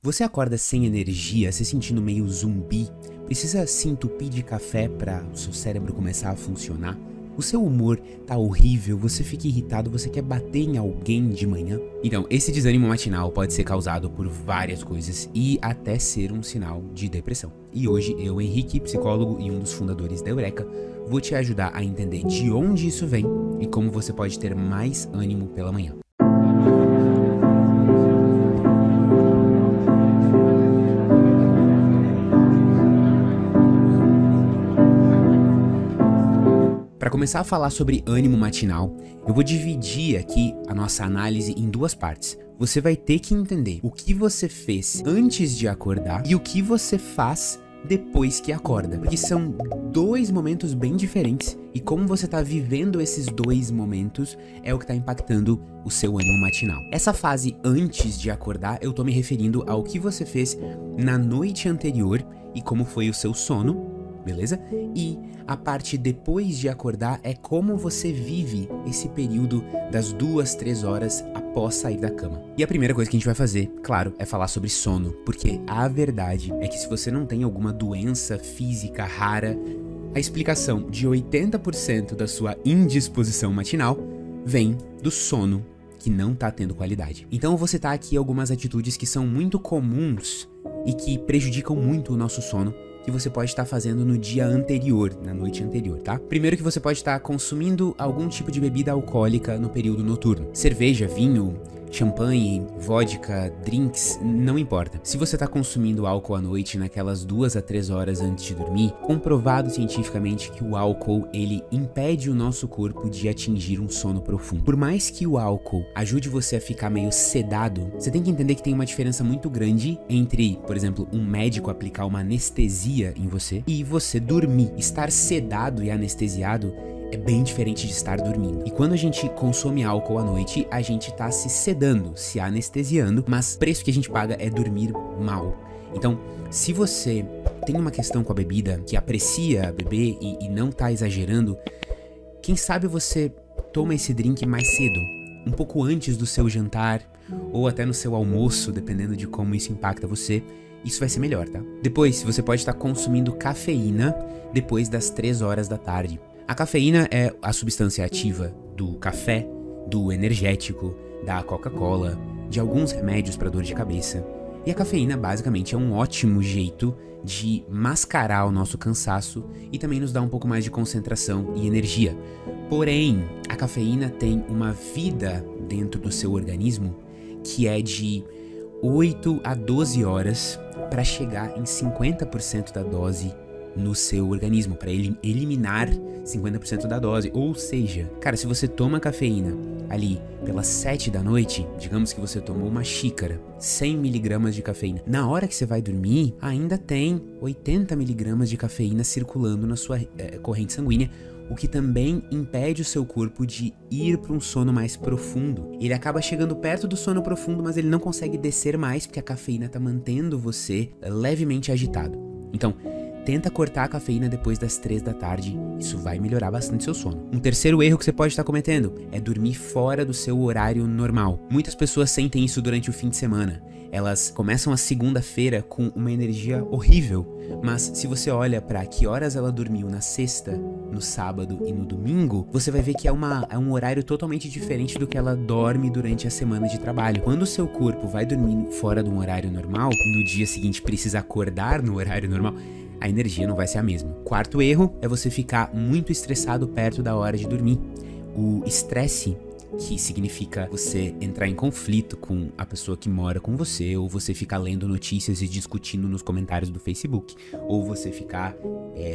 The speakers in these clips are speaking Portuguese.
Você acorda sem energia, se sentindo meio zumbi? Precisa se entupir de café para o seu cérebro começar a funcionar? O seu humor tá horrível, você fica irritado, você quer bater em alguém de manhã? Então, esse desânimo matinal pode ser causado por várias coisas e até ser um sinal de depressão. E hoje eu, Henrique, psicólogo e um dos fundadores da Eureka, vou te ajudar a entender de onde isso vem e como você pode ter mais ânimo pela manhã. Para começar a falar sobre ânimo matinal, eu vou dividir aqui a nossa análise em duas partes. Você vai ter que entender o que você fez antes de acordar e o que você faz depois que acorda, porque são dois momentos bem diferentes e como você tá vivendo esses dois momentos é o que tá impactando o seu ânimo matinal. Essa fase antes de acordar, eu tô me referindo ao que você fez na noite anterior e como foi o seu sono, beleza? E a parte depois de acordar é como você vive esse período das 2-3 horas após sair da cama. E a primeira coisa que a gente vai fazer, claro, é falar sobre sono, porque a verdade é que se você não tem alguma doença física rara, a explicação de 80% da sua indisposição matinal vem do sono que não tá tendo qualidade. Então eu vou citar aqui algumas atitudes que são muito comuns e que prejudicam muito o nosso sono, que você pode estar fazendo no dia anterior, na noite anterior, tá? Primeiro que você pode estar consumindo algum tipo de bebida alcoólica no período noturno. Cerveja, vinho, champanhe, vodka, drinks, não importa. Se você está consumindo álcool à noite naquelas 2-3 horas antes de dormir, comprovado cientificamente que o álcool, ele impede o nosso corpo de atingir um sono profundo. Por mais que o álcool ajude você a ficar meio sedado, você tem que entender que tem uma diferença muito grande entre, por exemplo, um médico aplicar uma anestesia em você e você dormir. Estar sedado e anestesiado é bem diferente de estar dormindo. E quando a gente consome álcool à noite, a gente tá se sedando, se anestesiando, mas o preço que a gente paga é dormir mal. Então, se você tem uma questão com a bebida, que aprecia beber e não tá exagerando, quem sabe você toma esse drink mais cedo, um pouco antes do seu jantar, ou até no seu almoço, dependendo de como isso impacta você. Isso vai ser melhor, tá? Depois, você pode estar consumindo cafeína depois das 3 horas da tarde. A cafeína é a substância ativa do café, do energético, da Coca-Cola, de alguns remédios para dor de cabeça. E a cafeína basicamente é um ótimo jeito de mascarar o nosso cansaço e também nos dar um pouco mais de concentração e energia. Porém, a cafeína tem uma vida dentro do seu organismo que é de 8 a 12 horas para chegar em 50% da dose no seu organismo, para ele eliminar 50% da dose. Ou seja, cara, se você toma cafeína ali pelas 7 da noite, digamos que você tomou uma xícara, 100 mg de cafeína, na hora que você vai dormir, ainda tem 80 mg de cafeína circulando na sua corrente sanguínea, o que também impede o seu corpo de ir para um sono mais profundo. Ele acaba chegando perto do sono profundo, mas ele não consegue descer mais, porque a cafeína está mantendo você levemente agitado. Então, tenta cortar a cafeína depois das 3 da tarde, isso vai melhorar bastante seu sono. Um terceiro erro que você pode estar cometendo é dormir fora do seu horário normal. Muitas pessoas sentem isso durante o fim de semana. Elas começam a segunda-feira com uma energia horrível, mas se você olha para que horas ela dormiu na sexta, no sábado e no domingo, você vai ver que é um horário totalmente diferente do que ela dorme durante a semana de trabalho. Quando o seu corpo vai dormir fora de um horário normal, no dia seguinte precisa acordar no horário normal, a energia não vai ser a mesma. Quarto erro é você ficar muito estressado perto da hora de dormir. O estresse, que significa você entrar em conflito com a pessoa que mora com você, ou você ficar lendo notícias e discutindo nos comentários do Facebook, ou você ficar,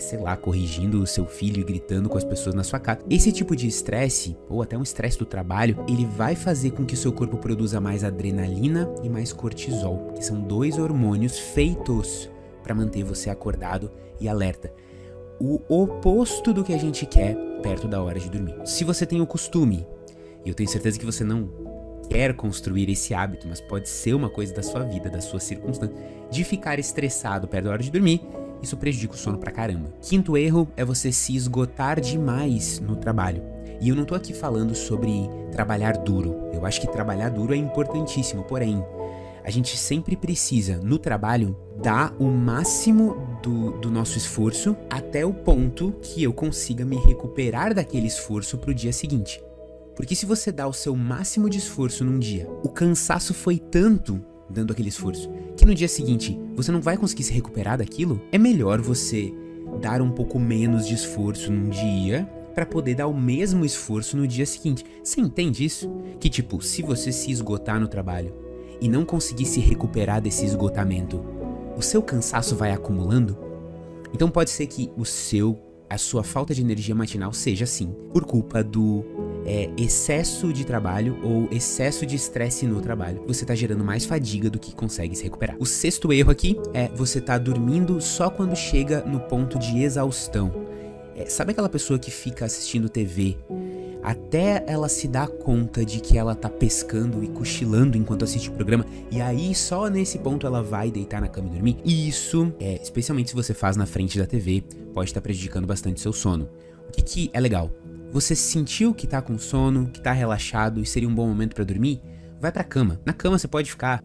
sei lá, corrigindo o seu filho e gritando com as pessoas na sua casa. Esse tipo de estresse, ou até um estresse do trabalho, ele vai fazer com que o seu corpo produza mais adrenalina e mais cortisol, que são dois hormônios feitos para manter você acordado e alerta. O oposto do que a gente quer perto da hora de dormir. Se você tem o costume, e eu tenho certeza que você não quer construir esse hábito, mas pode ser uma coisa da sua vida, da sua circunstância, de ficar estressado perto da hora de dormir, isso prejudica o sono pra caramba. Quinto erro é você se esgotar demais no trabalho. E eu não tô aqui falando sobre trabalhar duro. Eu acho que trabalhar duro é importantíssimo, porém, a gente sempre precisa, no trabalho, dar o máximo do nosso esforço até o ponto que eu consiga me recuperar daquele esforço pro dia seguinte. Porque se você dá o seu máximo de esforço num dia, o cansaço foi tanto dando aquele esforço, que no dia seguinte você não vai conseguir se recuperar daquilo, é melhor você dar um pouco menos de esforço num dia para poder dar o mesmo esforço no dia seguinte. Você entende isso? Que tipo, se você se esgotar no trabalho e não conseguir se recuperar desse esgotamento, o seu cansaço vai acumulando? Então pode ser que a sua falta de energia matinal seja assim, por culpa do excesso de trabalho ou excesso de estresse no trabalho. Você tá gerando mais fadiga do que consegue se recuperar. O sexto erro aqui é você tá dormindo só quando chega no ponto de exaustão. Sabe aquela pessoa que fica assistindo TV até ela se dar conta de que ela tá pescando e cochilando enquanto assiste o programa, e aí só nesse ponto ela vai deitar na cama e dormir? E isso, especialmente se você faz na frente da TV, pode estar prejudicando bastante seu sono. O que é legal? Você sentiu que tá com sono, que tá relaxado e seria um bom momento pra dormir? Vai pra cama. Na cama você pode ficar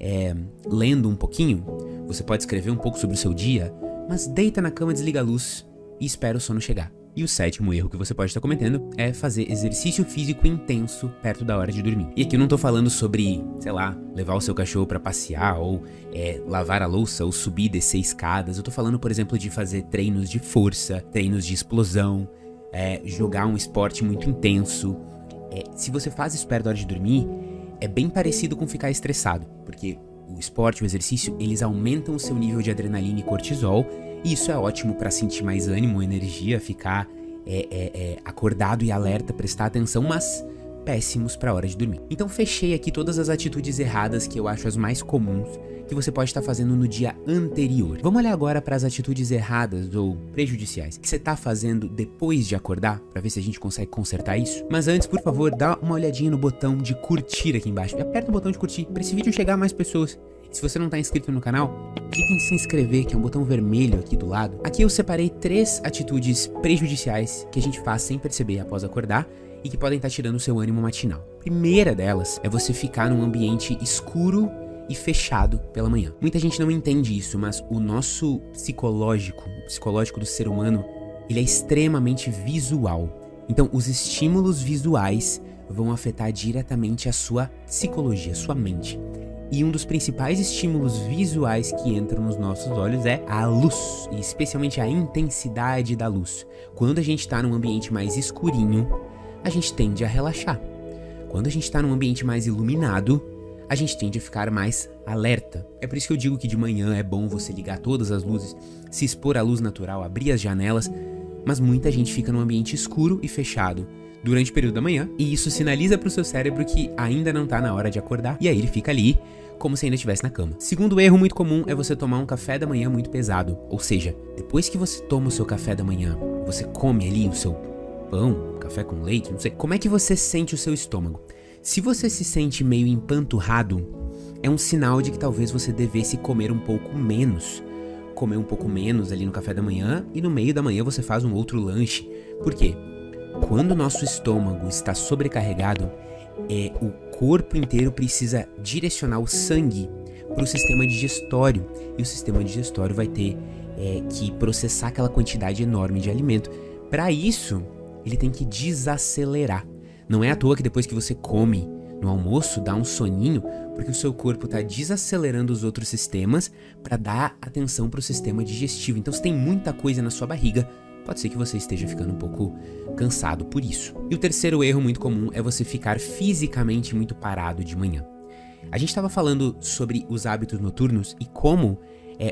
lendo um pouquinho, você pode escrever um pouco sobre o seu dia, mas deita na cama, desliga a luz e espera o sono chegar. E o sétimo erro que você pode estar cometendo é fazer exercício físico intenso perto da hora de dormir. E aqui eu não tô falando sobre, sei lá, levar o seu cachorro pra passear, ou lavar a louça, ou subir e descer escadas. Eu tô falando, por exemplo, de fazer treinos de força, treinos de explosão, jogar um esporte muito intenso. Se você faz isso perto da hora de dormir, é bem parecido com ficar estressado, porque o esporte, o exercício, eles aumentam o seu nível de adrenalina e cortisol, e isso é ótimo para sentir mais ânimo, energia, ficar acordado e alerta, prestar atenção, mas péssimos para a hora de dormir. Então fechei aqui todas as atitudes erradas que eu acho as mais comuns que você pode estar fazendo no dia anterior. Vamos olhar agora para as atitudes erradas ou prejudiciais que você está fazendo depois de acordar, para ver se a gente consegue consertar isso. Mas antes, por favor, dá uma olhadinha no botão de curtir aqui embaixo. E aperta o botão de curtir para esse vídeo chegar a mais pessoas. Se você não está inscrito no canal, clique em se inscrever, que é um botão vermelho aqui do lado. Aqui eu separei 3 atitudes prejudiciais que a gente faz sem perceber após acordar e que podem estar tirando o seu ânimo matinal. A primeira delas é você ficar num ambiente escuro e fechado pela manhã. Muita gente não entende isso, mas o nosso psicológico, o psicológico do ser humano, ele é extremamente visual. Então, os estímulos visuais vão afetar diretamente a sua psicologia, a sua mente. E um dos principais estímulos visuais que entram nos nossos olhos é a luz, e especialmente a intensidade da luz. Quando a gente está num ambiente mais escurinho, a gente tende a relaxar. Quando a gente está num ambiente mais iluminado, a gente tende a ficar mais alerta. É por isso que eu digo que de manhã é bom você ligar todas as luzes, se expor à luz natural, abrir as janelas, mas muita gente fica num ambiente escuro e fechado durante o período da manhã, e isso sinaliza para o seu cérebro que ainda não está na hora de acordar, e aí ele fica ali como se ainda estivesse na cama. Segundo erro muito comum é você tomar um café da manhã muito pesado, ou seja, depois que você toma o seu café da manhã, você come ali o seu pão, café com leite, não sei, como é que você sente o seu estômago? Se você se sente meio empanturrado, é um sinal de que talvez você devesse comer um pouco menos. Comer um pouco menos ali no café da manhã e no meio da manhã você faz um outro lanche. Por quê? Quando o nosso estômago está sobrecarregado, o corpo inteiro precisa direcionar o sangue para o sistema digestório. E o sistema digestório vai ter que processar aquela quantidade enorme de alimento. Para isso, ele tem que desacelerar. Não é à toa que depois que você come no almoço, dá um soninho, porque o seu corpo está desacelerando os outros sistemas para dar atenção para o sistema digestivo. Então, se tem muita coisa na sua barriga, pode ser que você esteja ficando um pouco cansado por isso. E o terceiro erro muito comum é você ficar fisicamente muito parado de manhã. A gente estava falando sobre os hábitos noturnos e como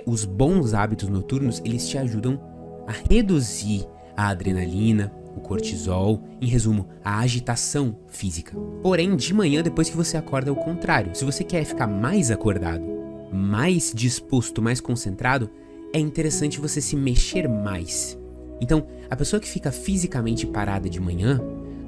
os bons hábitos noturnos, eles te ajudam a reduzir a adrenalina, o cortisol, em resumo, a agitação física. Porém, de manhã, depois que você acorda, é o contrário. Se você quer ficar mais acordado, mais disposto, mais concentrado, é interessante você se mexer mais. Então, a pessoa que fica fisicamente parada de manhã,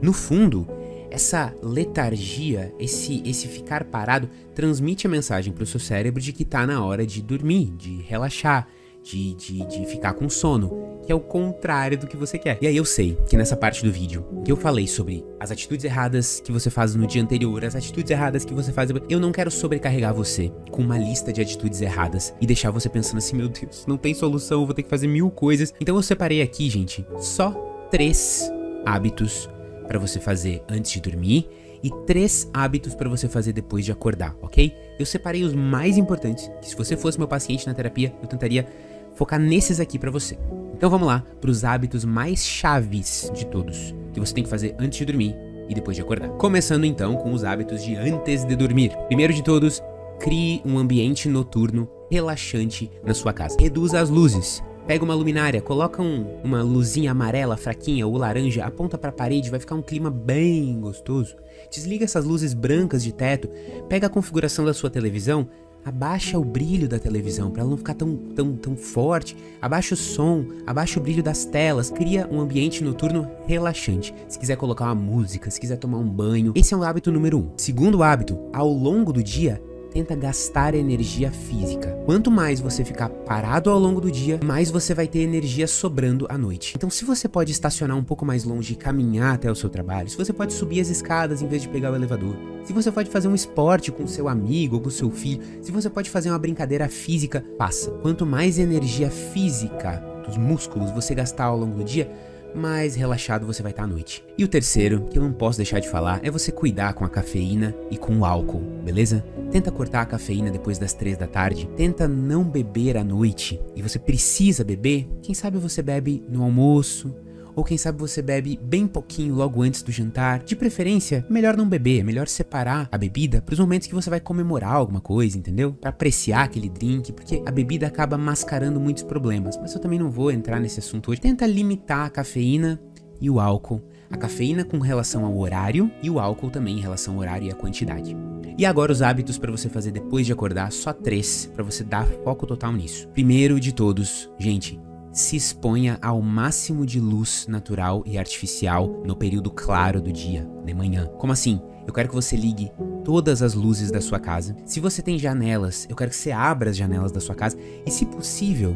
no fundo, essa letargia, esse ficar parado, transmite a mensagem para o seu cérebro de que está na hora de dormir, de relaxar, de ficar com sono, que é o contrário do que você quer. E aí eu sei que nessa parte do vídeo que eu falei sobre as atitudes erradas que você faz no dia anterior, as atitudes erradas que você faz, eu não quero sobrecarregar você com uma lista de atitudes erradas e deixar você pensando assim, meu Deus, não tem solução, eu vou ter que fazer 1000 coisas. Então eu separei aqui, gente, só 3 hábitos para você fazer antes de dormir e 3 hábitos para você fazer depois de acordar, ok? Eu separei os mais importantes, que se você fosse meu paciente na terapia, eu tentaria focar nesses aqui para você. Então vamos lá para os hábitos mais chaves de todos, que você tem que fazer antes de dormir e depois de acordar. Começando então com os hábitos de antes de dormir. Primeiro de todos, crie um ambiente noturno relaxante na sua casa. Reduza as luzes. Pega uma luminária, coloca uma luzinha amarela fraquinha ou laranja, aponta para a parede, vai ficar um clima bem gostoso. Desliga essas luzes brancas de teto, pega a configuração da sua televisão, abaixa o brilho da televisão para ela não ficar tão forte, abaixa o som, abaixa o brilho das telas, cria um ambiente noturno relaxante. Se quiser colocar uma música, se quiser tomar um banho, esse é o hábito número 1. Segundo hábito, ao longo do dia, tenta gastar energia física. Quanto mais você ficar parado ao longo do dia, mais você vai ter energia sobrando à noite. Então, se você pode estacionar um pouco mais longe e caminhar até o seu trabalho, se você pode subir as escadas em vez de pegar o elevador, se você pode fazer um esporte com seu amigo ou com seu filho, se você pode fazer uma brincadeira física, faça. Quanto mais energia física dos músculos você gastar ao longo do dia, mais relaxado você vai estar à noite. E o terceiro, que eu não posso deixar de falar, é você cuidar com a cafeína e com o álcool, beleza? Tenta cortar a cafeína depois das 3 da tarde, tenta não beber à noite, e você precisa beber, quem sabe você bebe no almoço, ou quem sabe você bebe bem pouquinho logo antes do jantar. De preferência, melhor não beber, é melhor separar a bebida para os momentos que você vai comemorar alguma coisa, entendeu? Para apreciar aquele drink, porque a bebida acaba mascarando muitos problemas. Mas eu também não vou entrar nesse assunto hoje. Tenta limitar a cafeína e o álcool. A cafeína com relação ao horário e o álcool também em relação ao horário e à quantidade. E agora os hábitos para você fazer depois de acordar, só 3, para você dar foco total nisso. Primeiro de todos, gente, se exponha ao máximo de luz natural e artificial no período claro do dia, de manhã. Como assim? Eu quero que você ligue todas as luzes da sua casa. Se você tem janelas, eu quero que você abra as janelas da sua casa e, se possível,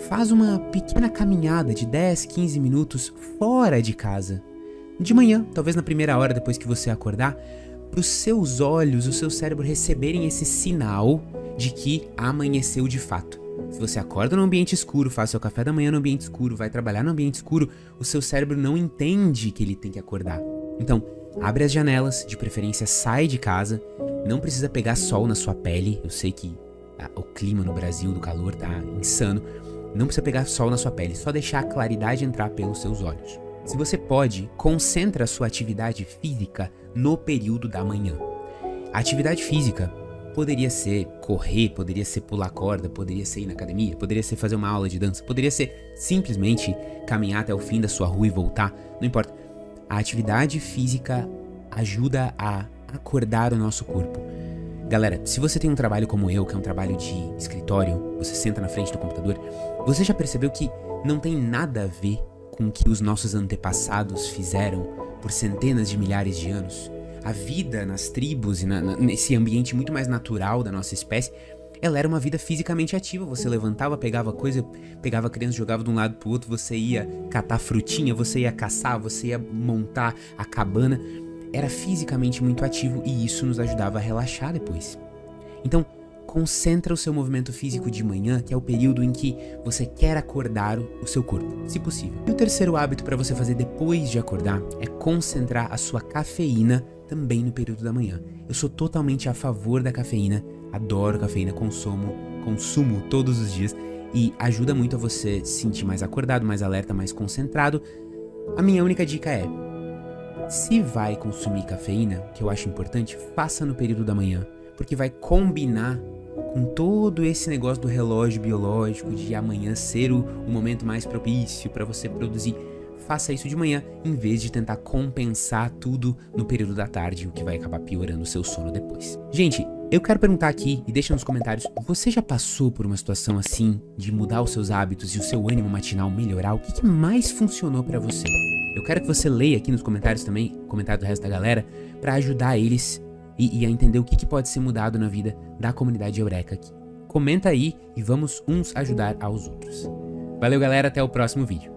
faz uma pequena caminhada de 10, 15 minutos fora de casa. De manhã, talvez na primeira hora depois que você acordar, para os seus olhos, o seu cérebro receberem esse sinal de que amanheceu de fato. Se você acorda no ambiente escuro, faz seu café da manhã no ambiente escuro, vai trabalhar no ambiente escuro, o seu cérebro não entende que ele tem que acordar. Então, abre as janelas, de preferência sai de casa, não precisa pegar sol na sua pele, eu sei que o clima no Brasil do calor tá insano, não precisa pegar sol na sua pele, só deixar a claridade entrar pelos seus olhos. Se você pode, concentra a sua atividade física no período da manhã. A atividade física poderia ser correr, poderia ser pular corda, poderia ser ir na academia, poderia ser fazer uma aula de dança, poderia ser simplesmente caminhar até o fim da sua rua e voltar, não importa. A atividade física ajuda a acordar o nosso corpo. Galera, se você tem um trabalho como eu, que é um trabalho de escritório, você senta na frente do computador, você já percebeu que não tem nada a ver com o que os nossos antepassados fizeram por centenas de milhares de anos? A vida nas tribos e nesse ambiente muito mais natural da nossa espécie, ela era uma vida fisicamente ativa. Você levantava, pegava coisa, pegava a criança, jogava de um lado pro outro, você ia catar frutinha, você ia caçar, você ia montar a cabana. Era fisicamente muito ativo e isso nos ajudava a relaxar depois. Então, concentra o seu movimento físico de manhã, que é o período em que você quer acordar o seu corpo, se possível. E o terceiro hábito para você fazer depois de acordar é concentrar a sua cafeína também no período da manhã. Eu sou totalmente a favor da cafeína, adoro cafeína, consumo todos os dias e ajuda muito a você se sentir mais acordado, mais alerta, mais concentrado. A minha única dica é, se vai consumir cafeína, que eu acho importante, faça no período da manhã, porque vai combinar com todo esse negócio do relógio biológico, de amanhã ser o momento mais propício para você produzir. Faça isso de manhã, em vez de tentar compensar tudo no período da tarde, o que vai acabar piorando o seu sono depois. Gente, eu quero perguntar aqui, e deixa nos comentários, você já passou por uma situação assim, de mudar os seus hábitos e o seu ânimo matinal melhorar? O que mais funcionou pra você? Eu quero que você leia aqui nos comentários também, comentário do resto da galera, pra ajudar eles e a entender o que pode ser mudado na vida da comunidade Eureka aqui. comenta aí e vamos uns ajudar aos outros. Valeu, galera, até o próximo vídeo.